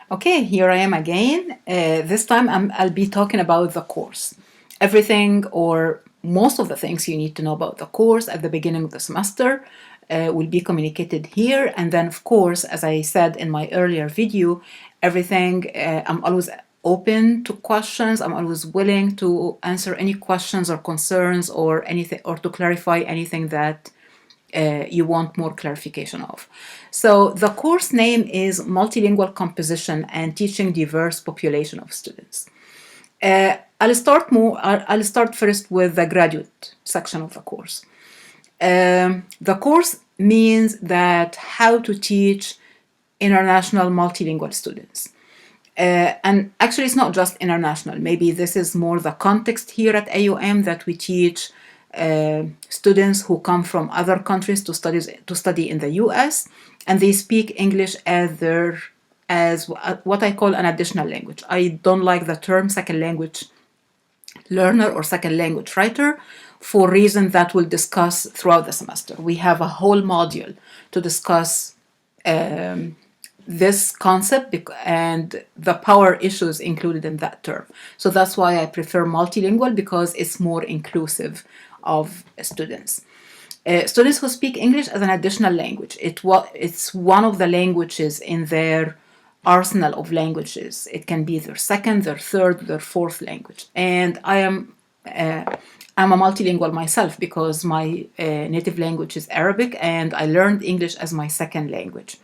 Okay, here I am again. This time I'll be talking about the course. Everything or most of the things you need to know about the course at the beginning of the semester will be communicated here. And then, of course, as I said in my earlier video, everything, I'm always open to questions. I'm always willing to answer any questions or concerns or anything, or to clarify anything that you want more clarification of. So the course name is Multilingual Composition and Teaching Diverse Population of Students. I'll start first with the graduate section of the course. The course means that how to teach international multilingual students. And actually, it's not just international. Maybe this is more the context here at AUM that we teach students who come from other countries to study in the US, and they speak English as what I call an additional language. I don't like the term second language learner or second language writer for reasons that we'll discuss throughout the semester. We have a whole module to discuss this concept and the power issues included in that term. So that's why I prefer multilingual, because it's more inclusive of students. Students who speak English as an additional language. It's one of the languages in their arsenal of languages. It can be their second, their third, their fourth language. And I'm a multilingual myself because my native language is Arabic, and I learned English as my second language.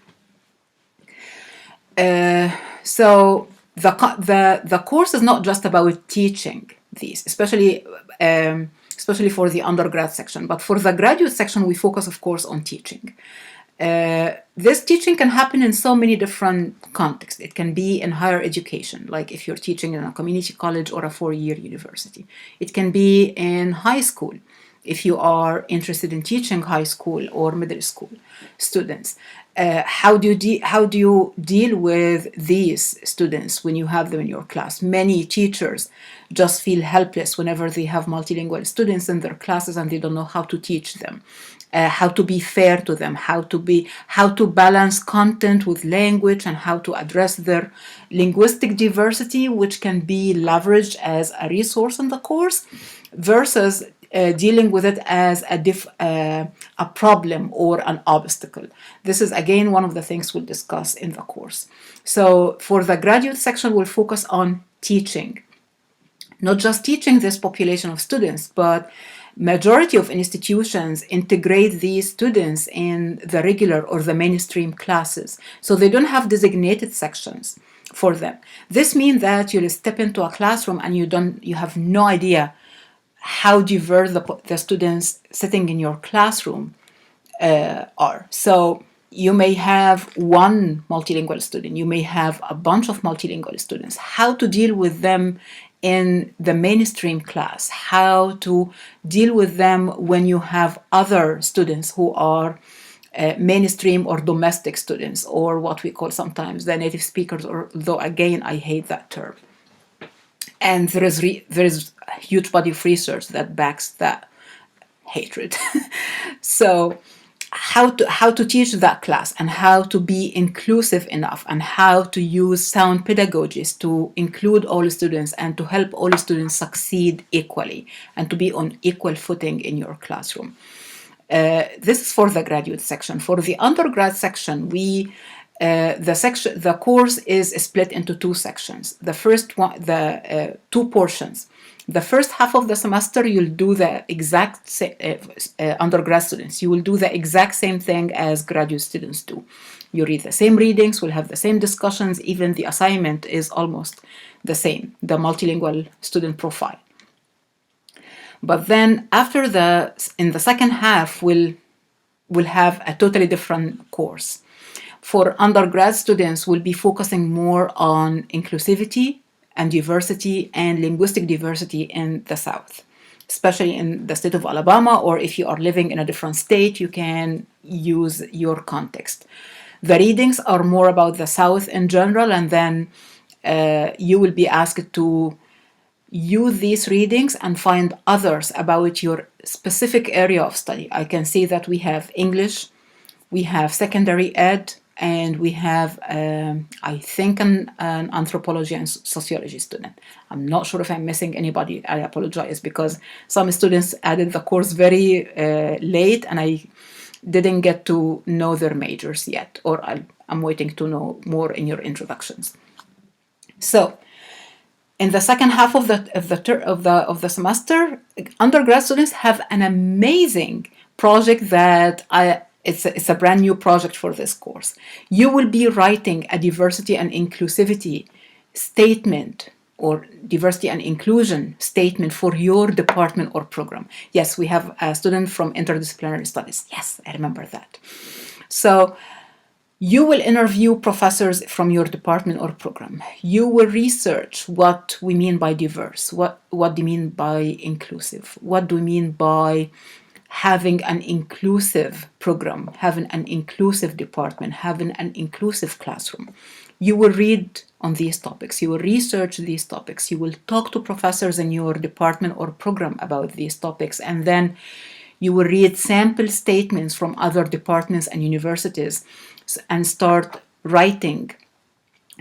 So the course is not just about teaching these, especially for the undergrad section, but for the graduate section we focus, of course, on teaching. This teaching can happen in so many different contexts. It can be in higher education, like if you're teaching in a community college or a four-year university. It can be in high school, if you are interested in teaching high school or middle school students. How do you deal with these students when you have them in your class? Many teachers just feel helpless whenever they have multilingual students in their classes and they don't know how to teach them, how to be fair to them, how to balance content with language, and how to address their linguistic diversity, which can be leveraged as a resource in the course, versus dealing with it as a problem or an obstacle. This is, again, one of the things we'll discuss in the course. So for the graduate section, we'll focus on teaching. Not just teaching this population of students, but majority of institutions integrate these students in the regular or the mainstream classes. So they don't have designated sections for them. This means that you'll step into a classroom and you have no idea how diverse the students sitting in your classroom are. So you may have one multilingual student, you may have a bunch of multilingual students. How to deal with them in the mainstream class, how to deal with them when you have other students who are mainstream or domestic students, or what we call sometimes the native speakers, or though again I hate that term. And there is a huge body of research that backs that hatred. So how to teach that class, and how to be inclusive enough, and how to use sound pedagogies to include all students and to help all students succeed equally and to be on equal footing in your classroom. This is for the graduate section. For the undergrad section, the course is split into two sections. The first one, two portions. The first half of the semester, you'll do the exact undergrad students. You will do the exact same thing as graduate students do. You read the same readings, we'll have the same discussions, even the assignment is almost the same, the multilingual student profile. But then in the second half, we'll have a totally different course. For undergrad students, we'll be focusing more on inclusivity and diversity and linguistic diversity in the South, especially in the state of Alabama, or if you are living in a different state, you can use your context. The readings are more about the South in general, and then you will be asked to use these readings and find others about your specific area of study. I can see that we have English, we have secondary ed, and we have, I think, an anthropology and sociology student. I'm not sure if I'm missing anybody. I apologize, because some students added the course very late, and I didn't get to know their majors yet, or I'm waiting to know more in your introductions. So, in the second half of the semester, undergrad students have an amazing project that it's a brand new project for this course. You will be writing a diversity and inclusivity statement, or diversity and inclusion statement, for your department or program. Yes, we have a student from interdisciplinary studies. Yes, I remember that. So you will interview professors from your department or program. You will research what we mean by diverse, what do you mean by inclusive, what do we mean by having an inclusive program, having an inclusive department, having an inclusive classroom. You will read on these topics, you will research these topics, you will talk to professors in your department or program about these topics, and then you will read sample statements from other departments and universities and start writing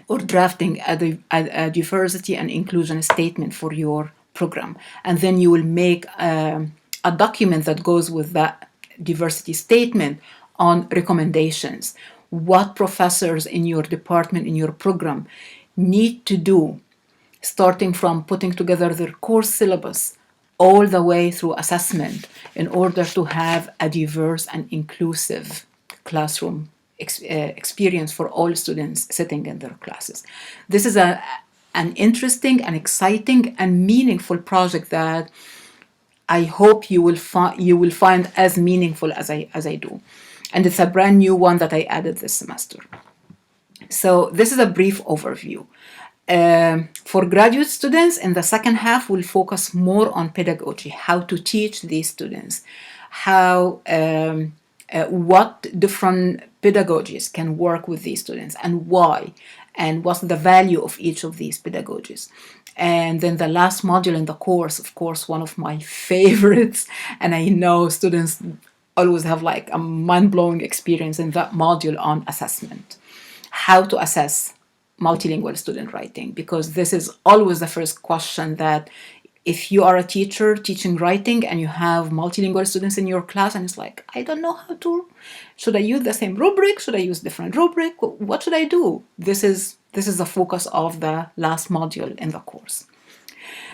or drafting a diversity and inclusion statement for your program. And then you will make a document that goes with that diversity statement on recommendations. What professors in your department, in your program, need to do, starting from putting together their course syllabus all the way through assessment, in order to have a diverse and inclusive classroom experience for all students sitting in their classes. This is an interesting and exciting and meaningful project that I hope you will find as meaningful as I do. And it's a brand new one that I added this semester. So this is a brief overview. For graduate students, in the second half, we'll focus more on pedagogy, how to teach these students, what different pedagogies can work with these students, and why, and what's the value of each of these pedagogies. And then the last module in the course, of course, one of my favorites, and I know students always have like a mind-blowing experience in that module on assessment. How to assess multilingual student writing, because this is always the first question that if you are a teacher teaching writing and you have multilingual students in your class and it's like, I don't know how to, should I use the same rubric? Should I use different rubric? What should I do? This is the focus of the last module in the course.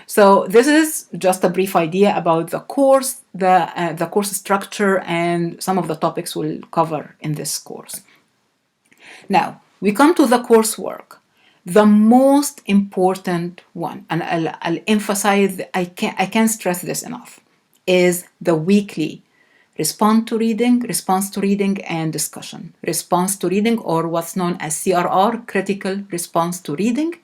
So this is just a brief idea about the course, the course structure, and some of the topics we'll cover in this course. Now, we come to the coursework. The most important one, and I'll emphasize, I can't stress this enough, is the weekly response to reading, and discussion. Response to reading, or what's known as CRR, critical response to reading.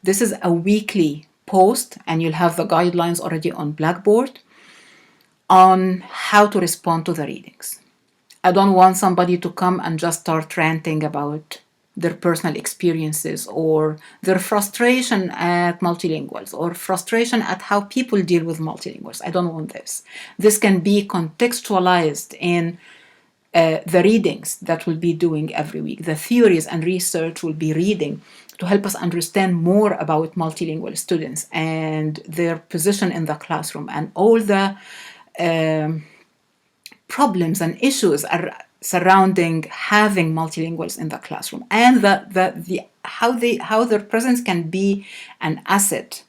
This is a weekly post, and you'll have the guidelines already on Blackboard on how to respond to the readings. I don't want somebody to come and just start ranting about their personal experiences or their frustration at multilinguals or frustration at how people deal with multilinguals. I don't want this. This can be contextualized in the readings that we'll be doing every week. The theories and research we'll be reading to help us understand more about multilingual students and their position in the classroom, and all the problems and issues are surrounding having multilinguals in the classroom, and how their presence can be an asset,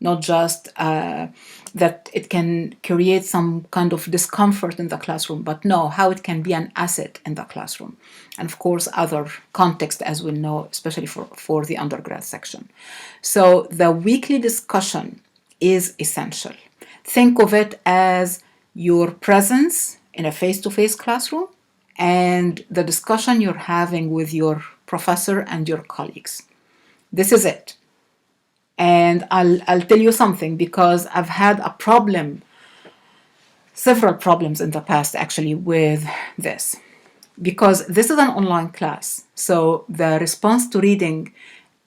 not just that it can create some kind of discomfort in the classroom, but no, how it can be an asset in the classroom. And of course, other context, as we know, especially for the undergrad section. So the weekly discussion is essential. Think of it as your presence in a face-to-face classroom and the discussion you're having with your professor and your colleagues. This is it. And I'll tell you something, because I've had several problems in the past actually with this, because this is an online class. So the response to reading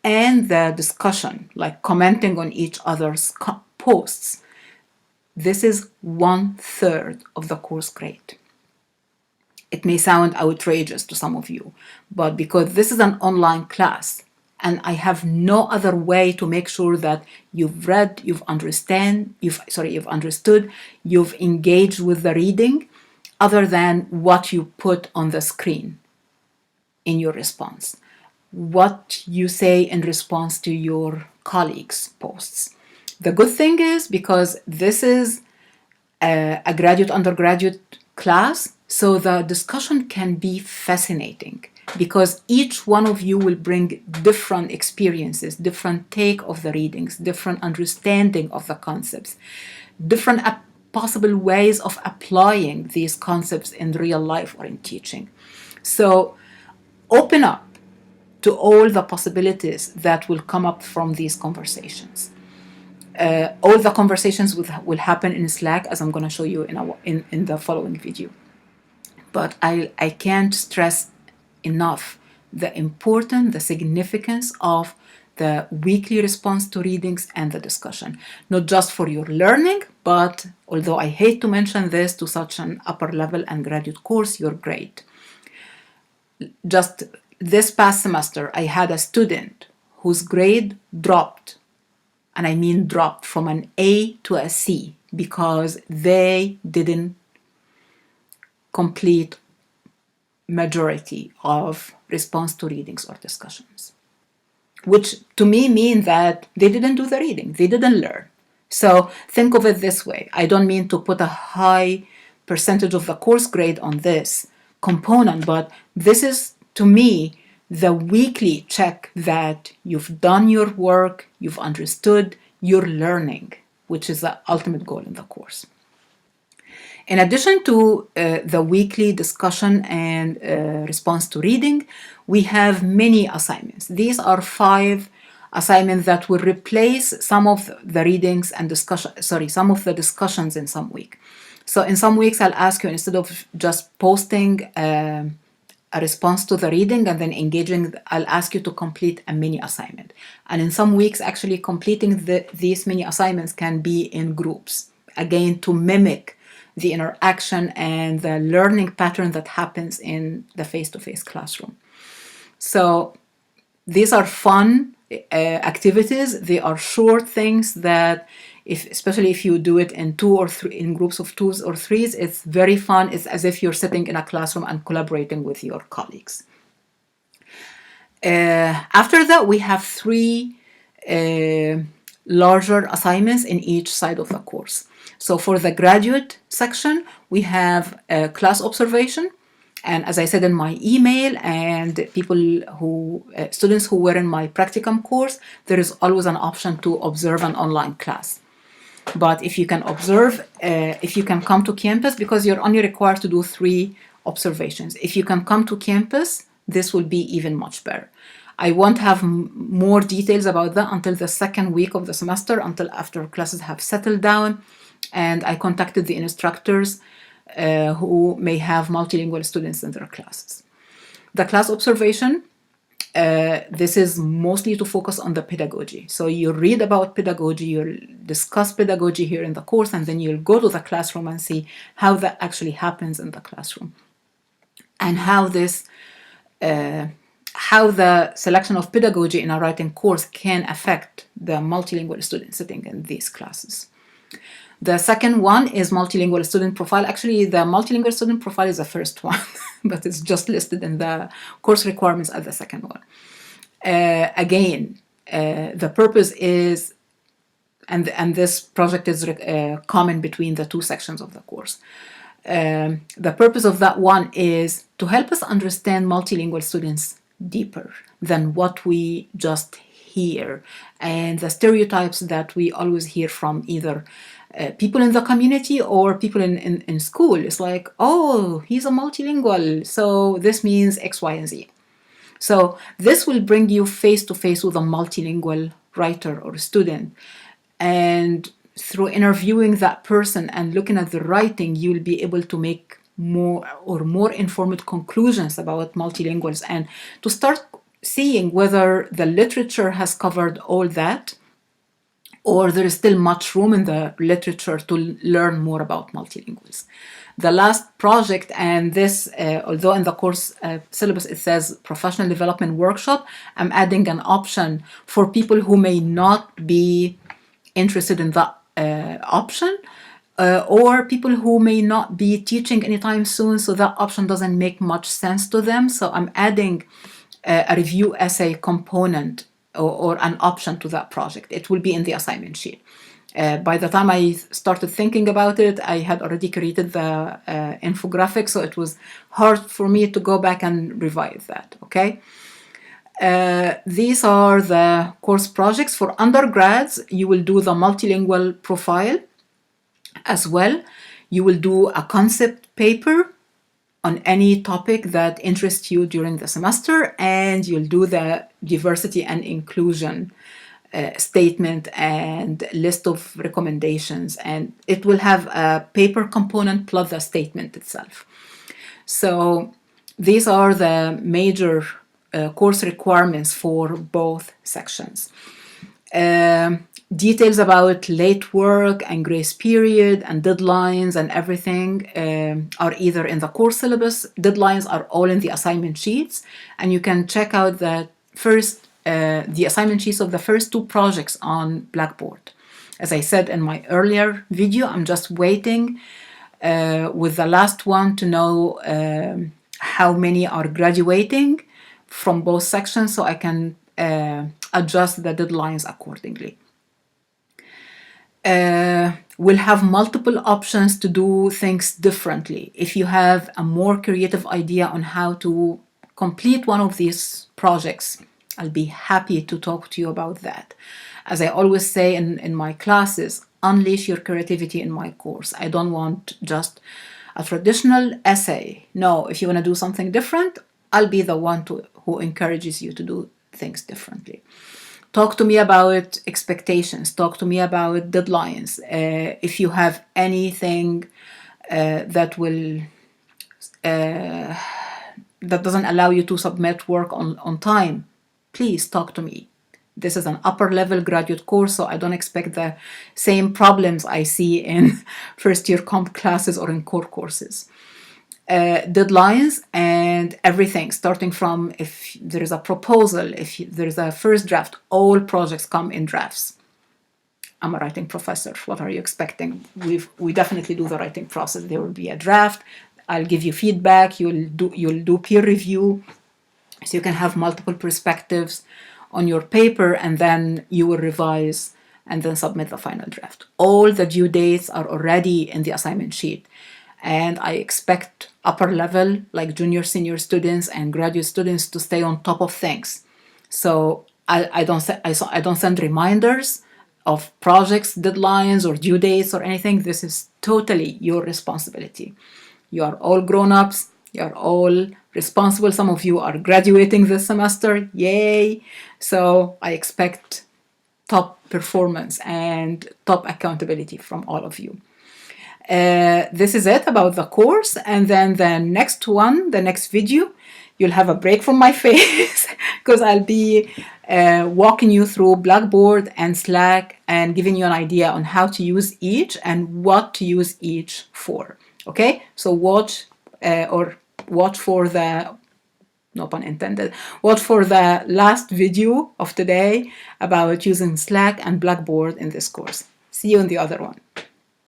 and the discussion, like commenting on each other's posts, this is 1/3 of the course grade. It may sound outrageous to some of you, but because this is an online class and I have no other way to make sure that you've read, you've understood, you've engaged with the reading other than what you put on the screen in your response, what you say in response to your colleagues' posts. The good thing is, because this is a graduate undergraduate class, so the discussion can be fascinating because each one of you will bring different experiences, different take of the readings, different understanding of the concepts, different possible ways of applying these concepts in real life or in teaching. So open up to all the possibilities that will come up from these conversations. All the conversations will happen in Slack, as I'm going to show you in the following video. But I can't stress enough the significance of the weekly response to readings and the discussion, not just for your learning, but although I hate to mention this to such an upper level and graduate course, your grade. Just this past semester, I had a student whose grade dropped, and I mean dropped from an A to a C because they didn't complete majority of response to readings or discussions, which to me mean that they didn't do the reading, they didn't learn. So think of it this way. I don't mean to put a high percentage of the course grade on this component, but this is, to me, the weekly check that you've done your work, you've understood, you're learning, which is the ultimate goal in the course. In addition to the weekly discussion and response to reading, we have many assignments. These are 5 assignments that will replace some of the readings and some of the discussions in some week. So in some weeks, I'll ask you, instead of just posting a response to the reading and then engaging, I'll ask you to complete a mini assignment. And in some weeks, actually completing these mini assignments can be in groups, again, to mimic the interaction and the learning pattern that happens in the face-to-face classroom. So these are fun activities. They are short things that, especially if you do it in 2 or 3, in groups of 2s or 3s, it's very fun. It's as if you're sitting in a classroom and collaborating with your colleagues. After that, we have 3 larger assignments in each side of the course. So for the graduate section, we have class observation. And as I said in my email, and students who were in my practicum course, there is always an option to observe an online class. But if you can observe, if you can come to campus, because you're only required to do 3 observations. If you can come to campus, this will be even much better. I won't have more details about that until the second week of the semester, until after classes have settled down. And I contacted the instructors who may have multilingual students in their classes. The class observation, this is mostly to focus on the pedagogy. So you read about pedagogy, you'll discuss pedagogy here in the course, and then you'll go to the classroom and see how that actually happens in the classroom. And how the selection of pedagogy in a writing course can affect the multilingual students sitting in these classes. The second one is multilingual student profile. Actually, the multilingual student profile is the first one, but it's just listed in the course requirements as the second one. Again, the purpose is, and this project is common between the 2 sections of the course. The purpose of that one is to help us understand multilingual students deeper than what we just hear and the stereotypes that we always hear from either people in the community or people in school. It's like, oh, he's a multilingual, so this means X, Y, and Z. So this will bring you face to face with a multilingual writer or student. And through interviewing that person and looking at the writing, you'll be able to make more informed conclusions about multilinguals and to start seeing whether the literature has covered all that or there is still much room in the literature to learn more about multilinguals. The last project, and this, although in the course syllabus it says professional development workshop, I'm adding an option for people who may not be interested in that option, or people who may not be teaching anytime soon, so that option doesn't make much sense to them. So I'm adding a review essay component or an option to that project. It will be in the assignment sheet. By the time I started thinking about it, I had already created the infographic, so it was hard for me to go back and revise that, okay? These are the course projects. For undergrads, you will do the multilingual profile as well. You will do a concept paper on any topic that interests you during the semester, and you'll do the diversity and inclusion statement and list of recommendations, and it will have a paper component plus the statement itself. So these are the major course requirements for both sections. Details about late work and grace period and deadlines and everything are either in the course syllabus. Deadlines are all in the assignment sheets, and you can check out the assignment sheets of the first two projects on Blackboard. As I said in my earlier video, I'm just waiting with the last one to know how many are graduating from both sections, so I can adjust the deadlines accordingly. We'll have multiple options to do things differently. If you have a more creative idea on how to complete one of these projects, I'll be happy to talk to you about that. As I always say in my classes, unleash your creativity in my course. I don't want just a traditional essay. No, if you want to do something different, I'll be the one who encourages you to do things differently. Talk to me about expectations. Talk to me about deadlines. If you have anything that doesn't allow you to submit work on time, please talk to me. This is an upper level graduate course, so I don't expect the same problems I see in first year comp classes or in core courses. Deadlines and everything, starting from if there is a proposal, if there is a first draft, all projects come in drafts. I'm a writing professor. What are you expecting? We definitely do the writing process. There will be a draft. I'll give you feedback. You'll do peer review, so you can have multiple perspectives on your paper, and then you will revise and then submit the final draft. All the due dates are already in the assignment sheet. And I expect upper level, like junior, senior students and graduate students, to stay on top of things. So I don't send reminders of projects, deadlines, or due dates or anything. This is totally your responsibility. You are all grown-ups. You are all responsible. Some of you are graduating this semester. Yay! So I expect top performance and top accountability from all of you. This is it about the course, and then the next video, you'll have a break from my face because I'll be walking you through Blackboard and Slack and giving you an idea on how to use each and what to use each for. Okay, so watch for the, no pun intended, watch for the last video of today about using Slack and Blackboard in this course. See you in the other one.